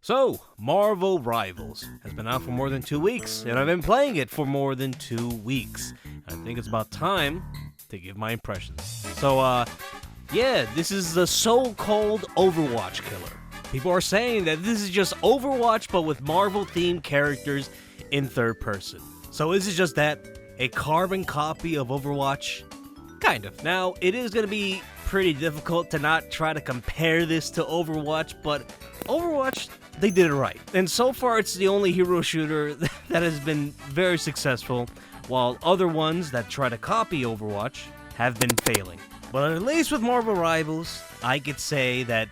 So, Marvel Rivals has been out for more than 2 weeks, and I've been playing it for more than 2 weeks. I think it's about time to give my impressions. So, this is the so-called Overwatch killer. People are saying that this is just Overwatch, but with Marvel-themed characters in third person. So is it just that? A carbon copy of Overwatch? Kind of. Now, it is going to be pretty difficult to not try to compare this to Overwatch, but Overwatch, they did it right. And so far, it's the only hero shooter that has been very successful, while other ones that try to copy Overwatch have been failing. But at least with Marvel Rivals, I could say that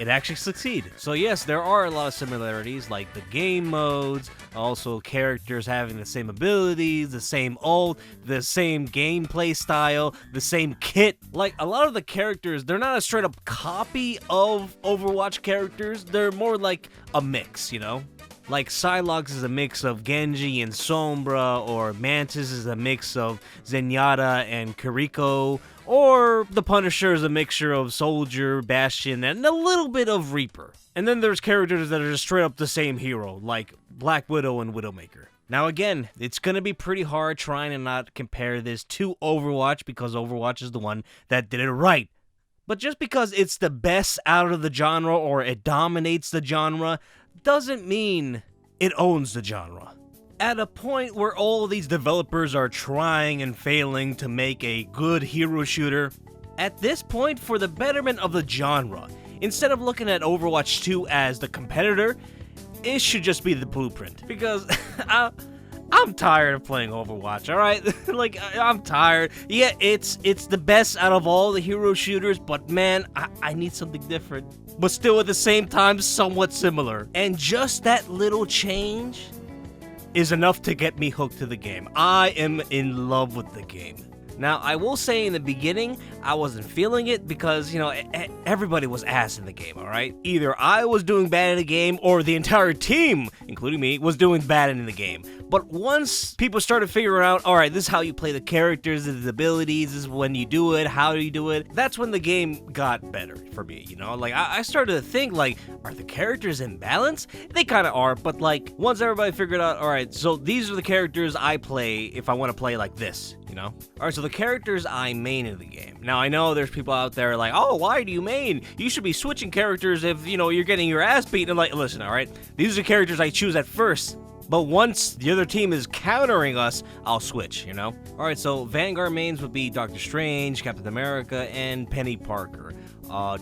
it actually succeeded. So yes, there are a lot of similarities, like the game modes, also characters having the same abilities, the same ult, the same gameplay style, the same kit. Like, a lot of the characters, they're not a straight up copy of Overwatch characters, they're more like a mix, you know? Like, Psylocke is a mix of Genji and Sombra, or Mantis is a mix of Zenyatta and Kiriko, or the Punisher is a mixture of Soldier, Bastion, and a little bit of Reaper. And then there's characters that are just straight up the same hero, like Black Widow and Widowmaker. Now again, it's gonna be pretty hard trying to not compare this to Overwatch, because Overwatch is the one that did it right. But just because it's the best out of the genre, or it dominates the genre, doesn't mean it owns the genre. At a point where all these developers are trying and failing to make a good hero shooter, at this point, for the betterment of the genre, instead of looking at Overwatch 2 as the competitor, it should just be the blueprint. Because I'm tired of playing Overwatch, alright? Like, I'm tired. Yeah, it's the best out of all the hero shooters, but man, I need something different. But still at the same time, somewhat similar. And just that little change is enough to get me hooked to the game. I am in love with the game. Now, I will say in the beginning, I wasn't feeling it because, you know, everybody was ass in the game, alright? Either I was doing bad in the game, or the entire team, including me, was doing bad in the game. But once people started figuring out, alright, this is how you play the characters, this is the abilities, this is when you do it, how do you do it, that's when the game got better for me, you know? Like, I started to think, like, are the characters in balance? They kind of are, but, like, once everybody figured out, alright, so these are the characters I play if I want to play like this, you know? Alright, so the characters I main in the game. Now, I know there's people out there like, oh, why do you main? You should be switching characters if, you know, you're getting your ass beaten. And like, listen, alright? These are the characters I choose at first. But once the other team is countering us, I'll switch, you know? Alright, so Vanguard mains would be Doctor Strange, Captain America, and Penny Parker.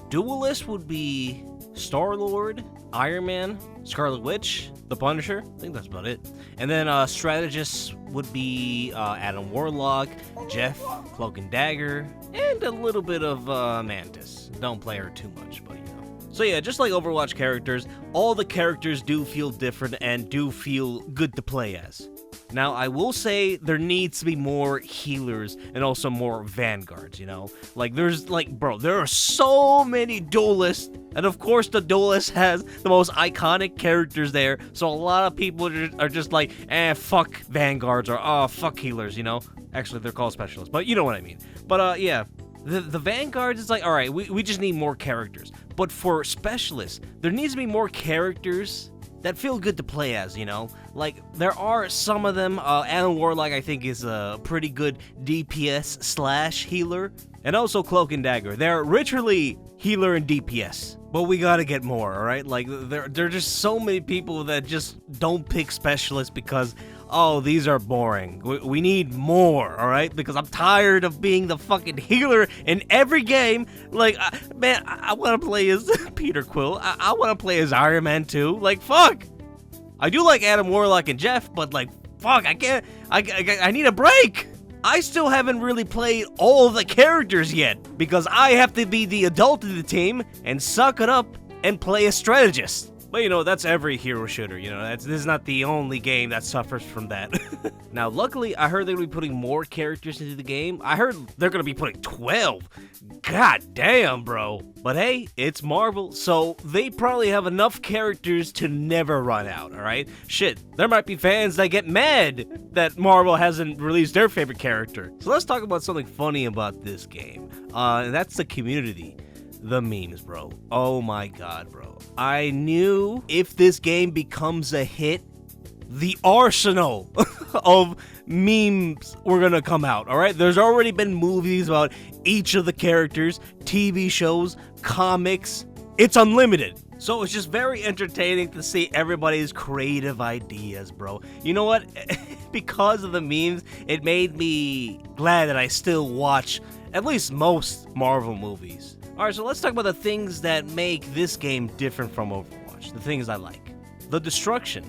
Duelist would be Star-Lord, Iron Man, Scarlet Witch, the Punisher. I think that's about it. And then strategists would be Adam Warlock, Jeff, Cloak and Dagger, and a little bit of Mantis. Don't play her too much, but you know. So yeah, just like Overwatch characters, all the characters do feel different and do feel good to play as. Now, I will say there needs to be more healers and also more vanguards, you know? Like, there's, like, bro, there are so many duelists, and of course the duelist has the most iconic characters there, so a lot of people are just like, fuck vanguards, or, oh, fuck healers, you know? Actually, they're called specialists, but you know what I mean. But, yeah. The vanguards, it's like, alright, we just need more characters. But for specialists, there needs to be more characters that feel good to play as, you know? Like, there are some of them. Adam Warlock, I think, is a pretty good DPS / healer. And also Cloak and Dagger. They're literally healer and DPS. But we gotta get more, alright? Like, there are just so many people that just don't pick specialists because, oh, these are boring. We need more, alright? Because I'm tired of being the fucking healer in every game. Like, man, I want to play as Peter Quill. I want to play as Iron Man too. Like, fuck. I do like Adam Warlock and Jeff, but like, fuck, I can't. I need a break. I still haven't really played all the characters yet, because I have to be the adult of the team and suck it up and play a strategist. But you know, that's every hero shooter, you know, this is not the only game that suffers from that. Now, luckily, I heard they're going to be putting more characters into the game. I heard they're going to be putting 12. God damn, bro. But hey, it's Marvel, so they probably have enough characters to never run out, alright? Shit, there might be fans that get mad that Marvel hasn't released their favorite character. So let's talk about something funny about this game, and that's the community. the memes, bro. Oh my god, bro. I knew if this game becomes a hit, the arsenal of memes were gonna come out, alright? There's already been movies about each of the characters, TV shows, comics. It's unlimited. So it's just very entertaining to see everybody's creative ideas, bro. You know what? Because of the memes, it made me glad that I still watch at least most Marvel movies. Alright, so let's talk about the things that make this game different from Overwatch. The things I like. The destruction.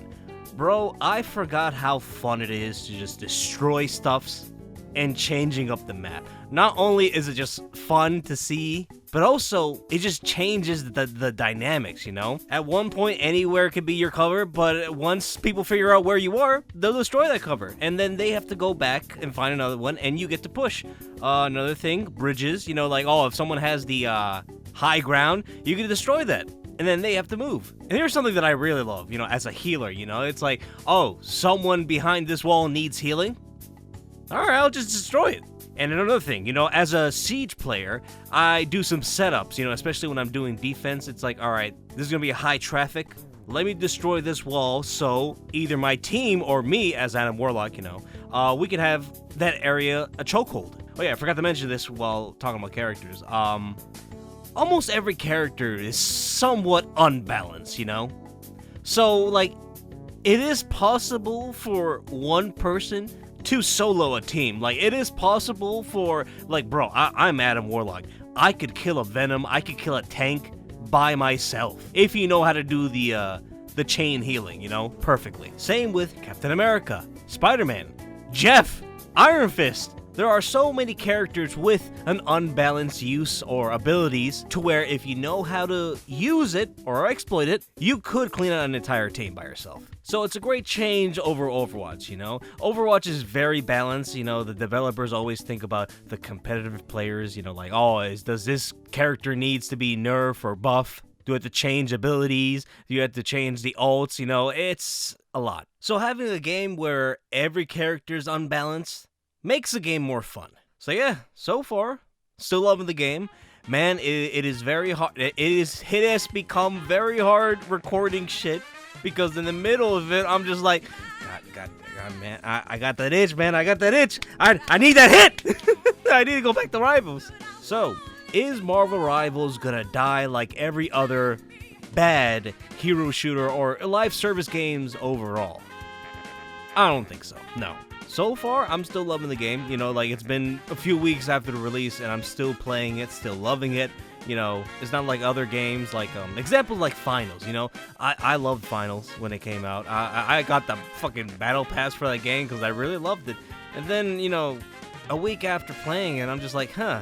Bro, I forgot how fun it is to just destroy stuffs and changing up the map. Not only is it just fun to see, but also it just changes the dynamics, you know? At one point, anywhere could be your cover, but once people figure out where you are, they'll destroy that cover. And then they have to go back and find another one, and you get to push. Another thing, bridges, you know, like, oh, if someone has the high ground, you can destroy that. And then they have to move. And here's something that I really love, you know, as a healer, you know? It's like, oh, someone behind this wall needs healing? Alright, I'll just destroy it. And another thing, you know, as a Siege player, I do some setups, you know, especially when I'm doing defense. It's like, alright, this is gonna be a high traffic. Let me destroy this wall so either my team or me as Adam Warlock, you know, we can have that area a chokehold. Oh yeah, I forgot to mention this while talking about characters. Almost every character is somewhat unbalanced, you know? So, like, it is possible for one person to solo a team. Like, it is possible for, like, bro, I'm Adam Warlock. I could kill a Venom, I could kill a tank by myself. If you know how to do the chain healing, you know, perfectly. Same with Captain America, Spider-Man, Jeff, Iron Fist. There are so many characters with an unbalanced use or abilities to where if you know how to use it or exploit it, you could clean out an entire team by yourself. So it's a great change over Overwatch, you know? Overwatch is very balanced, you know, the developers always think about the competitive players, you know, like, oh, does this character needs to be nerf or buff? Do you have to change abilities? Do you have to change the ults? You know, it's a lot. So having a game where every character is unbalanced makes the game more fun. So yeah, so far, still loving the game. Man, it is very hard. It has become very hard recording shit because in the middle of it, I'm just like, God, man, I got that itch, man. I got that itch. I need that hit. I need to go back to Rivals. So, is Marvel Rivals gonna die like every other bad hero shooter or live service games overall? I don't think so. No. So far, I'm still loving the game. You know, like, it's been a few weeks after the release, and I'm still playing it, still loving it. You know, it's not like other games, like, examples like Finals, you know? I loved Finals when it came out. I got the fucking battle pass for that game because I really loved it. And then, you know, a week after playing it, I'm just like, huh.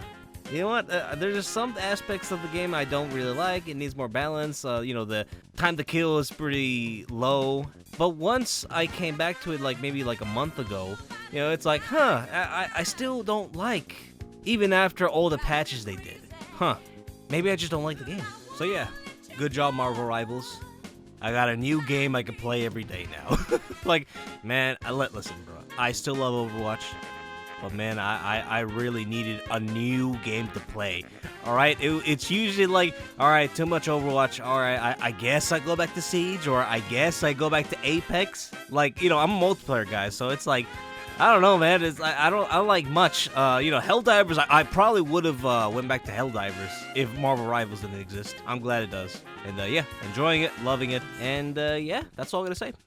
You know what? There's just some aspects of the game I don't really like. It needs more balance. You know, the time to kill is pretty low. But once I came back to it, like, maybe like a month ago, you know, it's like, huh, I still don't like, even after all the patches they did. Huh. Maybe I just don't like the game. So yeah, good job, Marvel Rivals. I got a new game I can play every day now. Like, man, listen, bro. I still love Overwatch. But man, I really needed a new game to play. Alright, it's usually like, alright, too much Overwatch. Alright, I guess I go back to Siege, or I guess I go back to Apex. Like, you know, I'm a multiplayer guy, so it's like, I don't know, man. I don't like much. You know, Helldivers, I probably would have went back to Helldivers if Marvel Rivals didn't exist. I'm glad it does. And yeah, enjoying it, loving it, and yeah, that's all I'm gonna say.